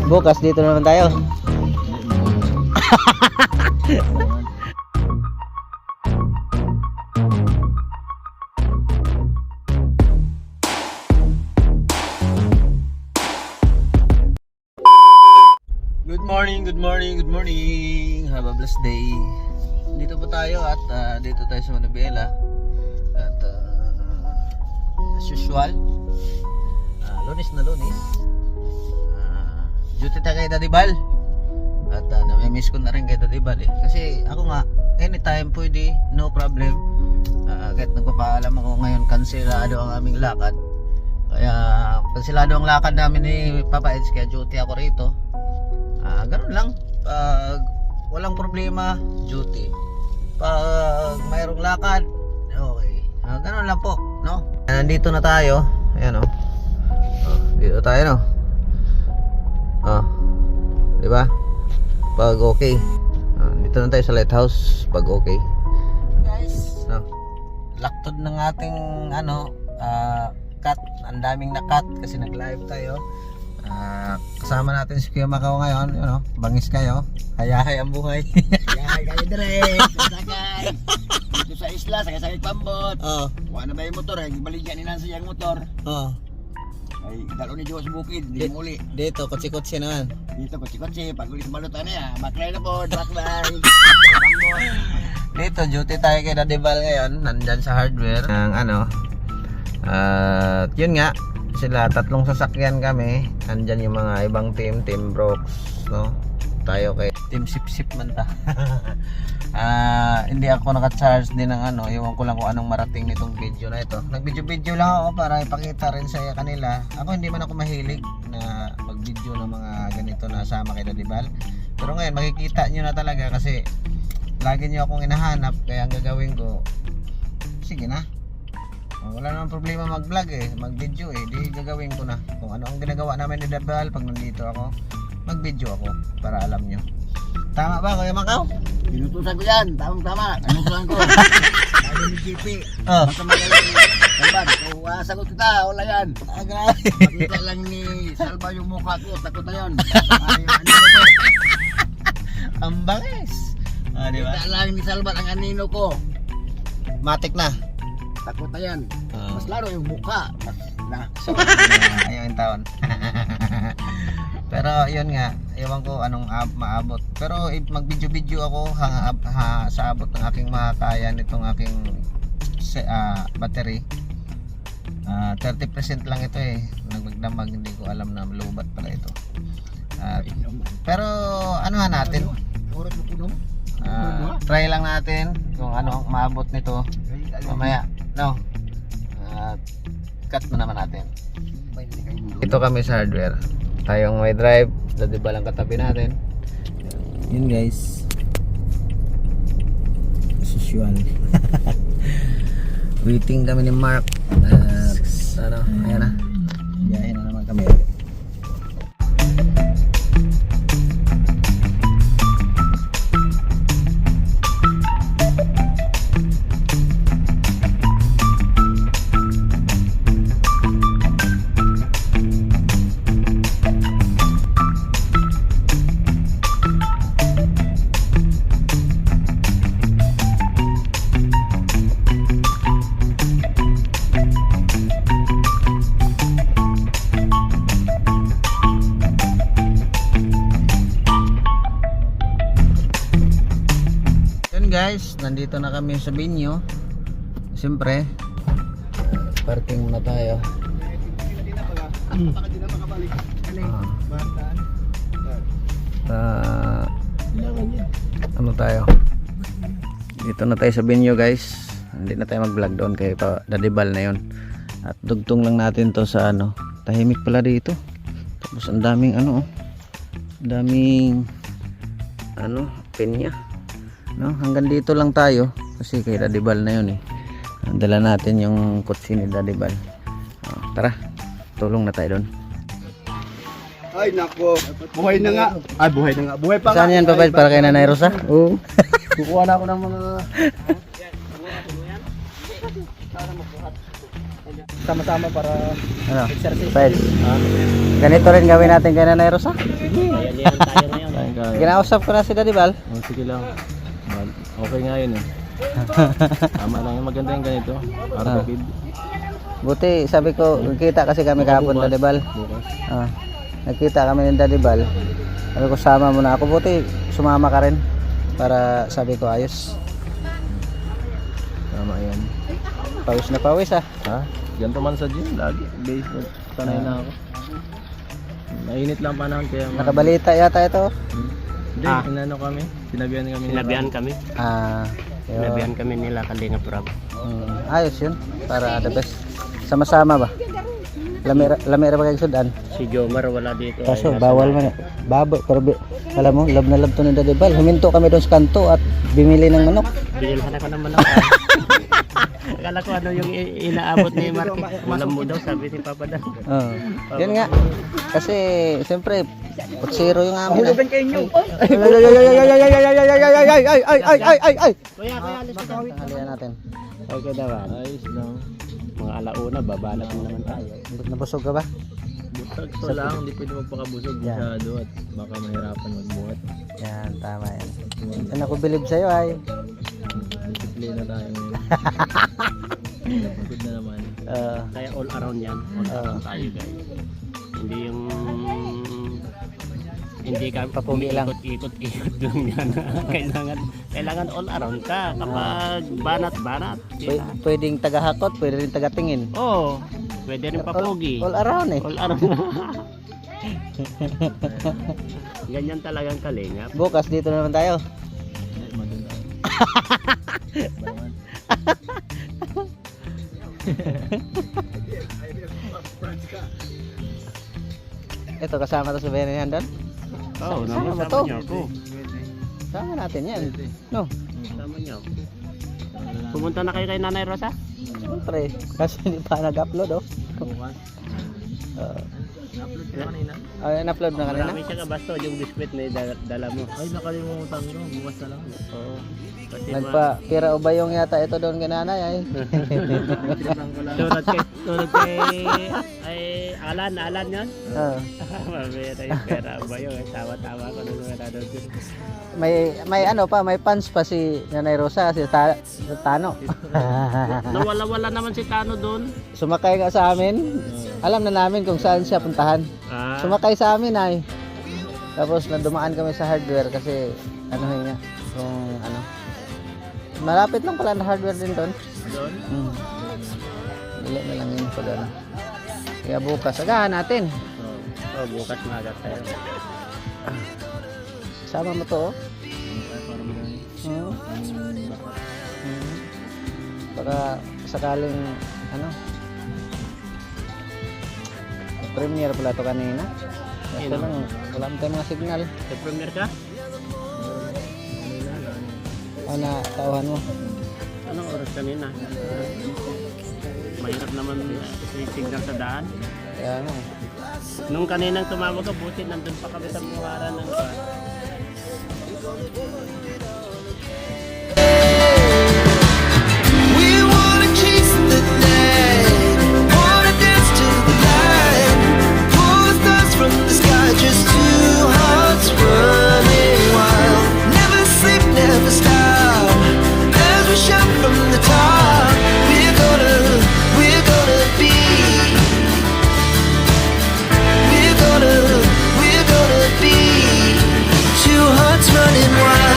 Bukas dito naman tayo. Good morning. Have a blessed day. Dito po tayo at dito tayo sa Manabela. At as usual, lunes na lunes. Duty tayo kay Daddy Bal. At namimiss ko na rin kay Daddy Bal eh. Kasi ako nga, anytime pwede, no problem. Kahit nagpapaalam ako ngayon, kansilado ang aming lakad. Kaya kansilado ang lakad namin ni Papa Eds, kaya duty ako rito. Ganun lang. Pag walang problema, duty. Pag mayroong lakad, okay. Ganun lang po, no? Nandito na tayo. Ayan oh. Dito tayo, no? Di ba? Pag okay. Dito na tayo sa lighthouse pag okay. Guys, no. Laktod ng ating cut. Ang daming na-cut kasi nag-live tayo. Kasama natin si Kuya Macau ngayon, you know, bangis kayo. Hayahay ang buhay. Hayahay kayo dire. Sakay. Dito sa isla, sakay pambot. Wala na ba yung motor? Baligyan ni Nancy yung motor. Ay, dalo ni Diyos bukid, di muli. Dito, kotse-kotse naman. Dito, kotse-kotse. Pag ulit balutan na yan, baklay na po, baklay. Dito, duty tayo kay Daddy Val ngayon. Nandyan sa hardware. Yun nga. Sila, tatlong sasakyan kami. Andyan yung mga ibang team Brooks, no? Tayo kay Team Sip man ta. Hindi ako naka-charge din ng iwan ko lang kung anong marating nitong video na ito. Nag-video lang ako para ipakita rin sa kanila. Ako hindi man ako mahilig na mag-video ng mga ganito na sama kay Daddy Val. Pero ngayon makikita nyo na talaga kasi lagi nyo akong hinahanap, kaya ang gagawin ko, sige na. Wala namang problema mag-vlog eh, mag-video eh, di gagawin ko na. Kung ano ang ginagawa namin ni Daddy Val pag nandito ako, mag-video ako para alam nyo. Tama ba Kuya Macau? Pinutusan ko yan, tama. Pinutusan ko. Sabi ni GP, basta magaling ni Salvan. So, sagot kita, wala yan. Makita lang ni Salva yung mukha ko, takot na yun. Ang bangis. Diba? Makita lang ni Salvan ang anino ko. Matik na. Takot na yan. Mas laro yung mukha. So, ayaw yung taon. Pero yun nga, ewan ko anong maabot. Pero mag-video ako sa abot ng aking makakaya nitong aking battery. 30% lang ito eh. Nagmagdamag, hindi ko alam na lubat pala ito. Pero anuhan natin. Try lang natin kung ano maabot nito mamaya, no? Cut mo naman natin. Ito kami sa hardware. Tayong may drive, Daddy Val ang katabi natin. Yun guys, as usual. Waiting kami ni Mark. Ayan na. Biyahe na naman kami. Guys, nandito na kami sa Binyo. Siyempre, parking muna tayo. Ano tayo? Dito na tayo sa Binyo guys. Hindi na tayo mag-vlog doon kay Daddy Val na yun. At dugtong lang natin to sa tahimik pala dito. Tapos ang daming daming pinya. No, hanggang dito lang tayo kasi kay Daddy Val na yun eh. Dala natin yung kotse ni Daddy Val. Tara, tulong na tayo doon. Ay nako, buhay na nga. Ay buhay na nga. Buhay pa. Saan yan Papa para kay Nanay Rosa? Oo. Kukuha na ako ng mga sama-sama para Ano? exercise. Pwede. Ganito rin gawin natin kay Nanay Rosa. Ayan tayo ngayon. Ginausap ko na si Daddy Bal. Oh, sige lang. Okay nga yun eh. Tama lang yung maganda yung ganito. Para Ah. kapid. Buti, sabi ko, nagkita kasi kami kahapon, Daddy Bal. Bukas. Ah, nagkita kami ni Daddy Bal. Sabi ko, sama mo na ako. Buti, sumama ka rin. Para sabi ko, ayos. Tama yan. Pawis na pawis ah. Ha? Ganito man sa gym. Lagi. Baseball. Sanay na ako. Mainit lang panahon kaya... Nakabalita yata ito. Hindi, inano kami. Sinabihan kami. Sinabihan kami. Ah, yun. Sinabihan kami nila Kalinga Prab. Ayos yun. Para the best. Sama-sama ba? Lamira ba kayo sudan? Si Jomar wala dito. Kaso Ay, nasa bawal man eh. Babo, pero alam mo, love na love to ni Daddy Bal. Huminto kami doon sa kanto at bimili ng manok. Binilhan ako ng manok. Akala ko ano yung inaabot ni Mark. Malam mo daw, sabi si Papa daw. Oh. Yan nga. Kasi siyempre 0 yung amin. Hulugan kayo nyo. Ay. Kuya, alis ka. Halian natin. Okay naman. Ayos lang. Mga alauna, babalat na naman tayo. Nabusog ka ba? Butag to lang. Hindi pwede magpakabusog Yan. masyado at baka mahirapan magbuhat. Yan, tama yan. Yan ako believe sa'yo ay. Disiplina tayo ngayon. Pagod na naman. Kaya all around yan. All around tayo guys. Hindi yung... Hindi ka Papugi lang. ikot-ikot lang yan. kailangan all around ka. Kapag banat-banat. Pwedeng tagahakot, pwede rin tagatingin. Oo. Pwede rin papugi. All around eh. All around. Ganyan talagang kalingap. Bukas dito na naman tayo. Ay, madun na. Bayan. Ito kasama to sa Benihan doon. Oo, Sama naman mo to. sama niyo ako. Sama natin yan. No, Sama niyo ako. Pumunta na kayo kay Nanay Rosa? siyempre. Kasi hindi pa nag-upload oh. Bukas. Na-upload ko kanina. In-upload na kanina. Marami siya kabasto yung biskwit na dala mo. Ay, nakalimutan ko. Bukas na lang. Oo. Kasi Nagpa-pira o bayong yata ito doon kay nanay ay. Tinang ko lang. Tulad kay Alan yun? Ah. Mabira yung pera ba yun? Tawa-tawa ko nung nanonood yun. may ano pa, may fans pa si Nanay Rosa, si Tano. Nawala-wala naman si Tano doon. Sumakay ka sa amin. Alam na namin kung saan siya puntahan. Sumakay sa amin ay. Tapos nadumaan kami sa hardware kasi ano nga, kung ano. Malapit lang pala na hardware din doon. Doon? Dili na lang yun pag ano. Kaya bukas, agahan natin. Oh, bukas maaga tayo. Sama mo to oh. Baka sakaling ano, premiere pala to kanina. Kasi Sino? lang, wala mo tayong mga signal. Sa premier ka? O na tauhan mo. Anong oras kanina? Mahirap naman signal sa daan. Kaya ano, Nung kaninang tumawag ka, buti nandun pa kami sa buwaran ng